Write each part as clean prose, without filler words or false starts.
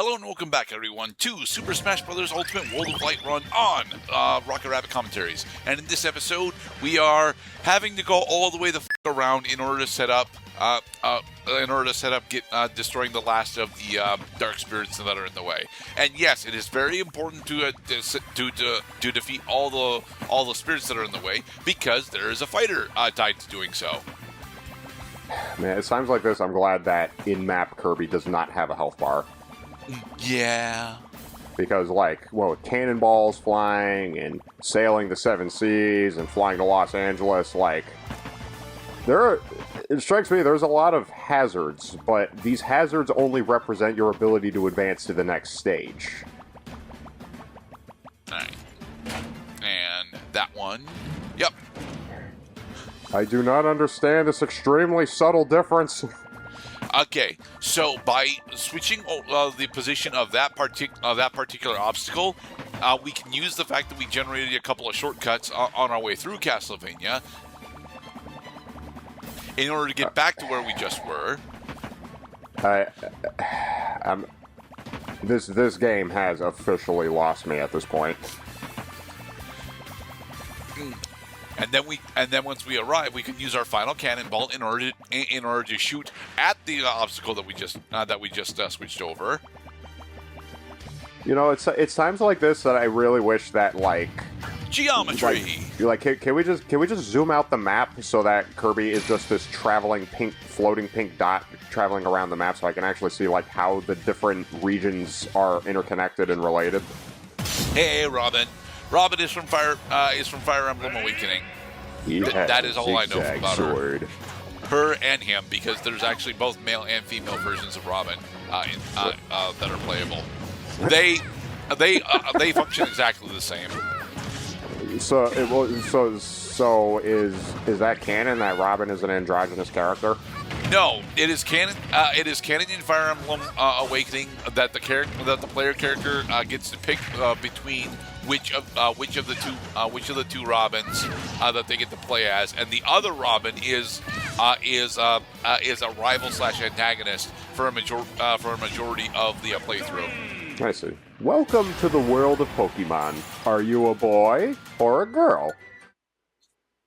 Hello and welcome back, everyone, to Super Smash Bros. Ultimate World of Light Run on Rocket Rabbit Commentaries. And in this episode, we are having to go all the way the around in order to set up, destroying the last of the dark spirits that are in the way. And yes, it is very important to defeat all the spirits that are in the way because there is a fighter tied to doing so. Man, it sounds like this. I'm glad that in-map Kirby does not have a health bar. Yeah. Because, with cannonballs flying and sailing the seven seas and flying to Los Angeles, it strikes me there's a lot of hazards, but these hazards only represent your ability to advance to the next stage. Alright. And that one. Yep. I do not understand this extremely subtle difference. Okay, so by switching the position of that particular obstacle, we can use the fact that we generated a couple of shortcuts on our way through Castlevania in order to get back to where we just were. This game has officially lost me at this point. And then once we arrive, we can use our final cannonball in order to shoot at the obstacle that we just switched over. You know, it's times like this that I really wish that geometry. Can we just zoom out the map so that Kirby is just this floating pink dot traveling around the map, so I can actually see how the different regions are interconnected and related. Hey, Robin. Robin is from Fire Emblem Awakening. That is all I know about her. Her and him, because there's actually both male and female versions of Robin that are playable. They function exactly the same. So is that canon that Robin is an androgynous character? No, it is canon. It is canon in Fire Emblem Awakening that the player character gets to pick between which of the two Robins that they get to play as, and the other Robin is a rival / antagonist for a majority of the playthrough. I see. Welcome to the world of Pokemon. Are you a boy or a girl?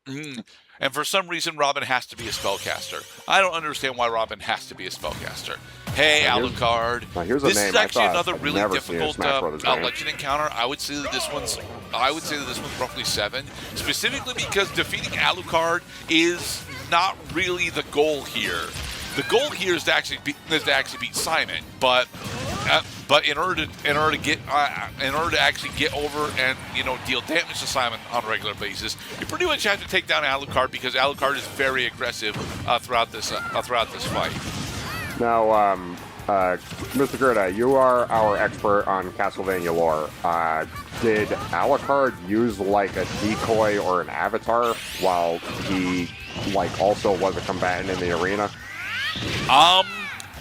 And for some reason, Robin has to be a spellcaster. I don't understand why Robin has to be a spellcaster. Hey, Alucard. This is actually another really difficult legend encounter. I would say that this one's roughly 7, specifically because defeating Alucard is not really the goal here. The goal here is to actually beat Simon, but in order to actually get over and deal damage to Simon on a regular basis, you pretty much have to take down Alucard because Alucard is very aggressive throughout this fight. Now, Mr. Gerda, you are our expert on Castlevania lore. Did Alucard use a decoy or an avatar while he also was a combatant in the arena?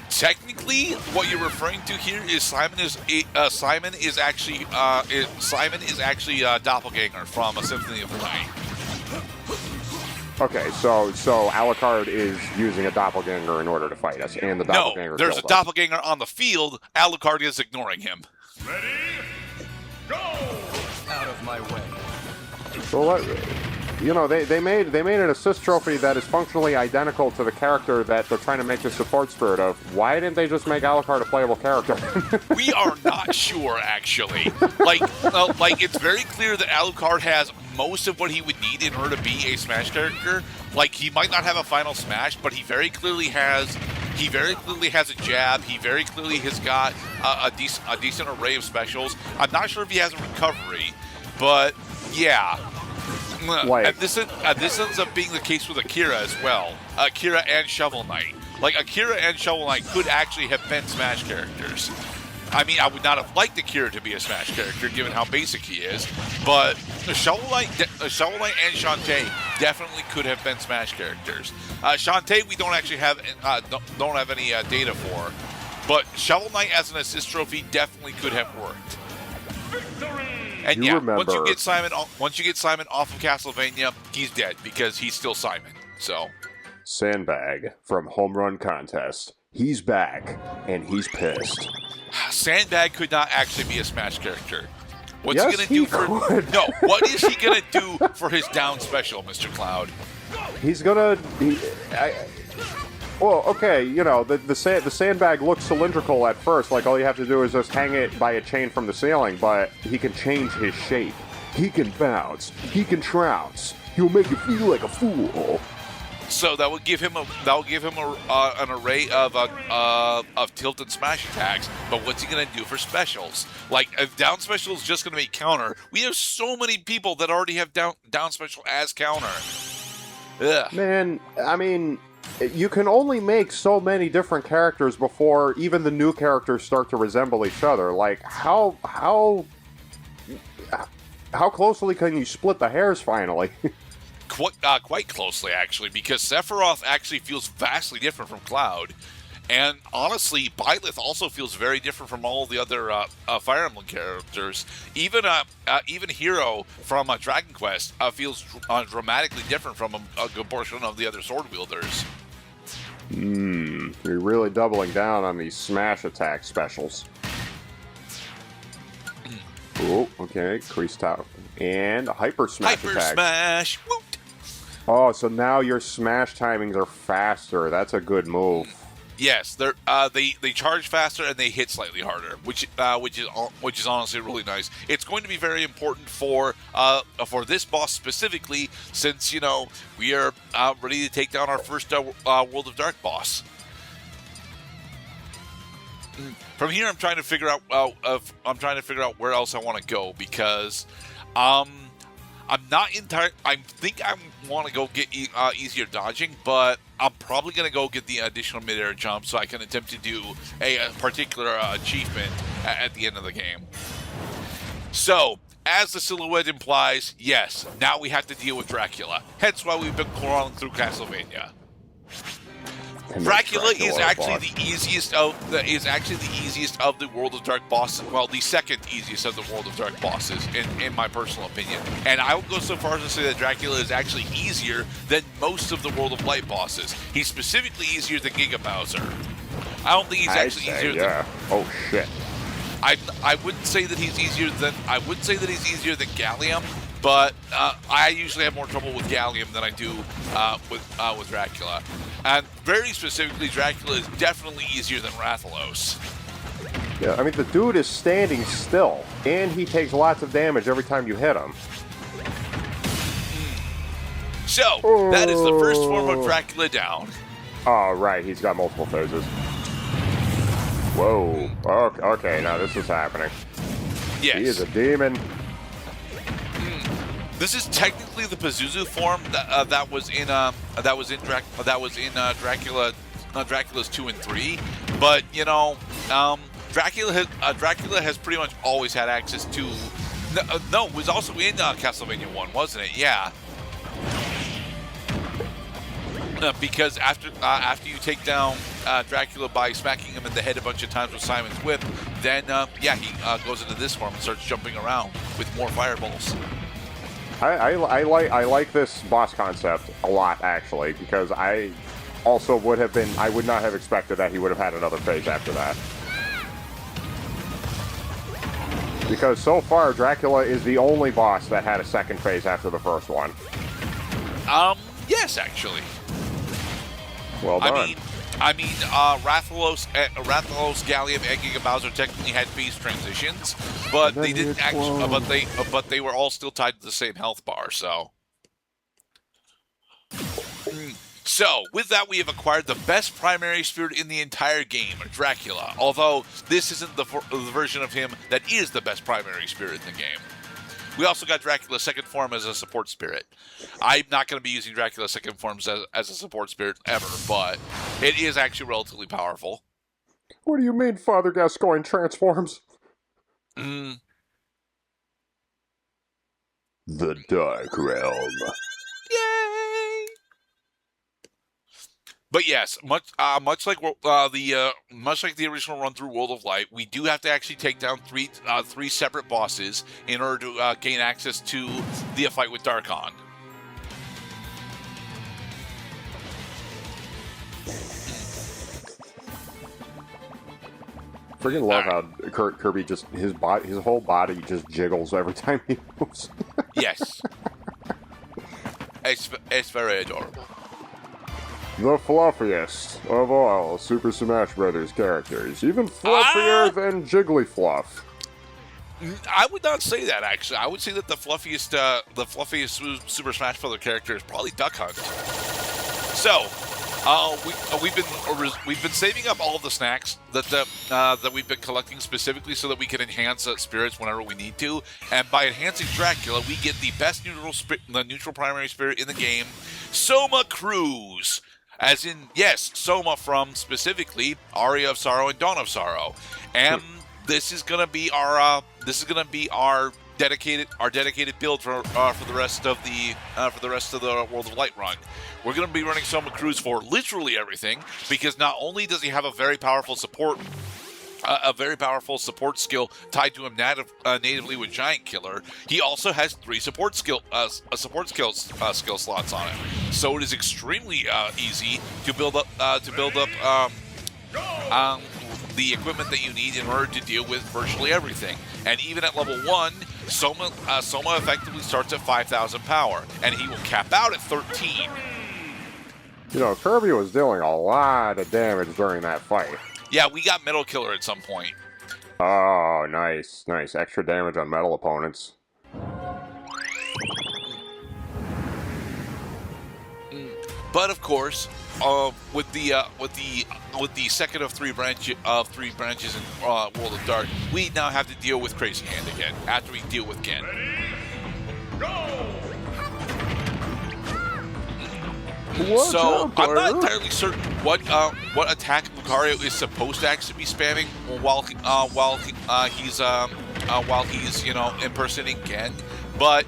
Technically, what you're referring to here is Simon is actually Doppelganger from A Symphony of the Night. Okay, so Alucard is using a doppelganger in order to fight us, and the doppelganger. No, there's a doppelganger on the field. Alucard is ignoring him. Ready? Go! Out of my way. Well, they made an assist trophy that is functionally identical to the character that they're trying to make the support spirit of. Why didn't they just make Alucard a playable character? We are not sure, actually. It's very clear that Alucard has most of what he would need in order to be a Smash character. He might not have a final Smash, but he very clearly has a jab. He very clearly has got a decent array of specials. I'm not sure if he has a recovery, but yeah. And this ends up being the case with Akira as well. Akira and Shovel Knight. Akira and Shovel Knight could actually have been Smash characters. I mean, I would not have liked Akira to be a Smash character, given how basic he is, but Shovel Knight and Shantae definitely could have been Smash characters. Shantae, we don't actually have any data for, but Shovel Knight as an assist trophy definitely could have worked. Victory! And once you get Simon off of Castlevania, he's dead because he's still Simon. So, Sandbag from Home Run Contest. He's back, and he's pissed. Sandbag could not actually be a Smash character. What's Yes, he going to do for could. No, what is he going to do for his down special, Mr. Cloud? He's gonna. Well, okay, you know, the sandbag looks cylindrical at first, like all you have to do is just hang it by a chain from the ceiling, but he can change his shape. He can bounce. He can trounce. He'll make you feel like a fool. So that would give him an array of tilt and smash attacks. But what's he going to do for specials? Like, if down special is just going to be counter, we have so many people that already have down special as counter. Ugh. Man, I mean, you can only make so many different characters before even the new characters start to resemble each other. Like, how closely can you split the hairs finally? Quite closely, actually, because Sephiroth actually feels vastly different from Cloud. And honestly, Byleth also feels very different from all the other Fire Emblem characters. Even Hero from Dragon Quest feels dramatically different from a good portion of the other sword wielders. You're really doubling down on these smash attack specials. Oh, okay, crease top. And a hyper smash Hyper attack. Smash! Woot! Oh, so now your smash timings are faster. That's a good move. Yes, they charge faster and they hit slightly harder, which is honestly really nice. It's going to be very important for this boss specifically, since we are ready to take down our first World of Dark boss. From here, I'm trying to figure out where else I want to go, because I'm not entirely. I think I want to go get easier dodging, but I'm probably going to go get the additional mid-air jump so I can attempt to do a particular achievement at the end of the game. So, as the silhouette implies, yes, now we have to deal with Dracula. Hence why we've been crawling through Castlevania. Dracula is actually the easiest of the World of Dark bosses. Well, the second easiest of the World of Dark bosses, in my personal opinion. And I would go so far as to say that Dracula is actually easier than most of the World of Light bosses. He's specifically easier than Giga Bowser. I don't think he's actually easier than. Oh shit. I wouldn't say that he's easier than. I would say that he's easier than Gallium. But I usually have more trouble with Gallium than I do with Dracula. And very specifically, Dracula is definitely easier than Rathalos. Yeah, I mean, the dude is standing still, and he takes lots of damage every time you hit him. So, that is the first form of Dracula down. Oh, right, he's got multiple phases. Whoa. Okay, now this is happening. Yes. He is a demon. This is technically the Pazuzu form that was in Dracula's 2 and 3, but Dracula has pretty much always had access to. No, it was also in Castlevania 1, wasn't it? Yeah. Because after you take down Dracula by smacking him in the head a bunch of times with Simon's whip, then he goes into this form and starts jumping around with more fireballs. I like this boss concept a lot, actually, because I also would not have expected that he would have had another phase after that. Because so far, Dracula is the only boss that had a second phase after the first one. Yes, actually. Well done. I mean, Rathalos, Gallium, and Giga Bowser technically had phase transitions, but they didn't actually. But they were all still tied to the same health bar. So, with that, we have acquired the best primary spirit in the entire game, Dracula. Although this isn't the version of him that is the best primary spirit in the game. We also got Dracula's second form as a support spirit. I'm not going to be using Dracula's second form as a support spirit ever, but it is actually relatively powerful. What do you mean Father Gascoigne transforms? The Dark Realm. Yay! But yes, much like the original run through World of Light, we do have to actually take down three separate bosses in order to gain access to the fight with Darkon. Freaking love how Kirby just his whole body just jiggles every time he moves. Yes. It's very adorable. The fluffiest of all Super Smash Bros. Characters, even fluffier than Jigglyfluff. I would not say that, actually. I would say that the fluffiest Super Smash Bros. Character is probably Duck Hunt. So, we've been saving up all of the snacks that we've been collecting specifically so that we can enhance spirits whenever we need to. And by enhancing Dracula, we get the best neutral primary spirit in the game, Soma Cruz. As in, yes, Soma from specifically Aria of Sorrow and Dawn of Sorrow. And this is gonna be our dedicated build for the rest of the World of Light run. We're gonna be running Soma Cruz for literally everything, because not only does he have a very powerful support skill tied to him natively with Giant Killer, he also has 3 support skill slots on him. So it is extremely easy to build up the equipment that you need in order to deal with virtually everything. And even at level 1, Soma effectively starts at 5,000 power, and he will cap out at 13. You know, Kirby was dealing a lot of damage during that fight. Yeah, we got Metal Killer at some point. Oh, nice. Extra damage on metal opponents. But of course, with the second of three branches in World of Dark, we now have to deal with Crazy Hand again after we deal with Gen. Go! So I'm not entirely certain what attack Lucario is supposed to actually be spamming while he's impersonating Gen, but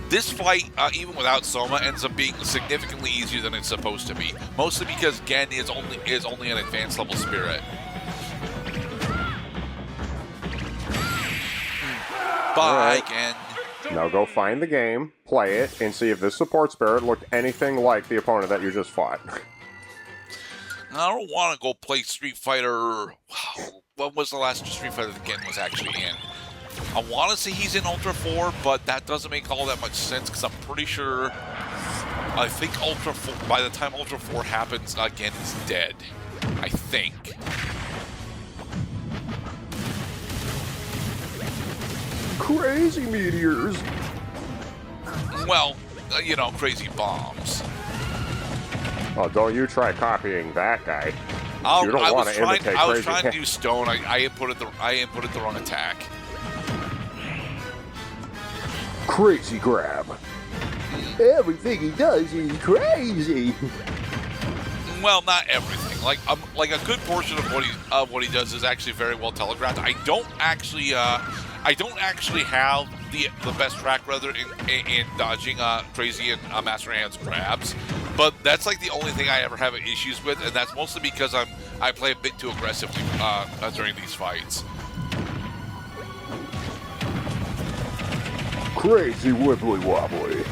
this fight, even without Soma, ends up being significantly easier than it's supposed to be. Mostly because Gen is only an advanced level spirit. Bye, Gen. Now go find the game, play it, and see if this support spirit looked anything like the opponent that you just fought. I don't want to go play Street Fighter. When was the last Street Fighter that Gen was actually in? I want to say he's in Ultra 4, but that doesn't make all that much sense because I'm pretty sure. I think Ultra 4. By the time Ultra 4 happens, Gen is dead. I think. Crazy meteors. Well, crazy bombs. Oh, don't you try copying that guy. You don't I want was to imitate trying, I was Crazy trying to Hand. do Stone. I inputted the wrong attack. Crazy grab. Everything he does is crazy. Well, not everything. Like a good portion of what he does is actually very well telegraphed. I don't actually have the best track record in dodging Crazy and Master Hand's grabs, but that's like the only thing I ever have issues with, and that's mostly because I play a bit too aggressively during these fights. Crazy wibbly wobbly.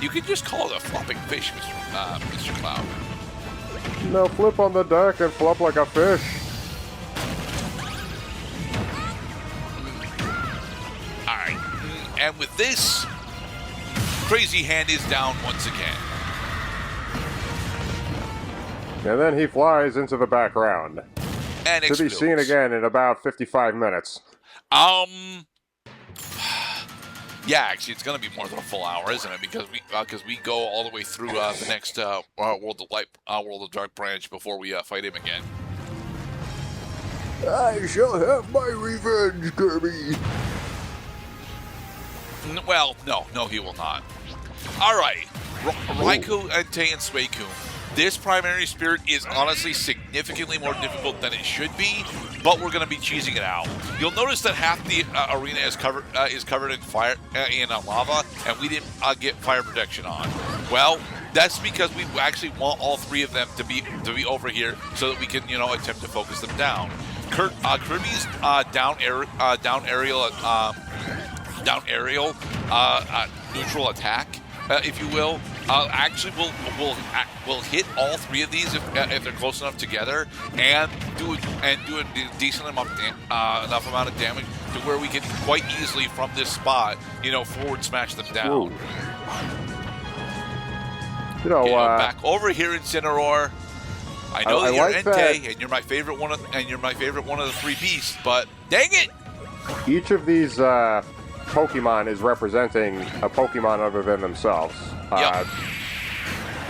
You can just call it a flopping fish, Mr. Cloud. Now flip on the deck and flop like a fish. Alright, and with this, Crazy Hand is down once again. And then he flies into the background. And to be seen again in about 55 minutes. Yeah, actually, it's going to be more than a full hour, isn't it? Because we go all the way through the next World of Dark branch before we fight him again. I shall have my revenge, Kirby. Well, no, he will not. All right, Raikou, Entei, and Suicune. This primary spirit is honestly significantly more difficult than it should be, but we're going to be cheesing it out. You'll notice that half the arena is covered in fire, in lava, and we didn't get fire protection on. Well, that's because we actually want all 3 of them to be over here so that we can attempt to focus them down. Kirby's down aerial neutral attack, if you will, Actually, we'll hit all three of these if they're close enough together, and do a decent enough amount of damage to where we can quite easily from this spot, forward smash them down. Back over here in Cineroar. I know that you're like Entei, and you're my favorite one of the three beasts, but dang it! Each of these Pokemon is representing a Pokemon other than themselves. Yep.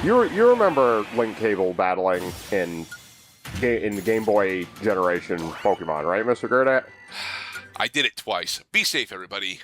You remember Link Cable battling in the Game Boy generation Pokemon, right, Mr. Gerdat? I did it twice. Be safe, everybody.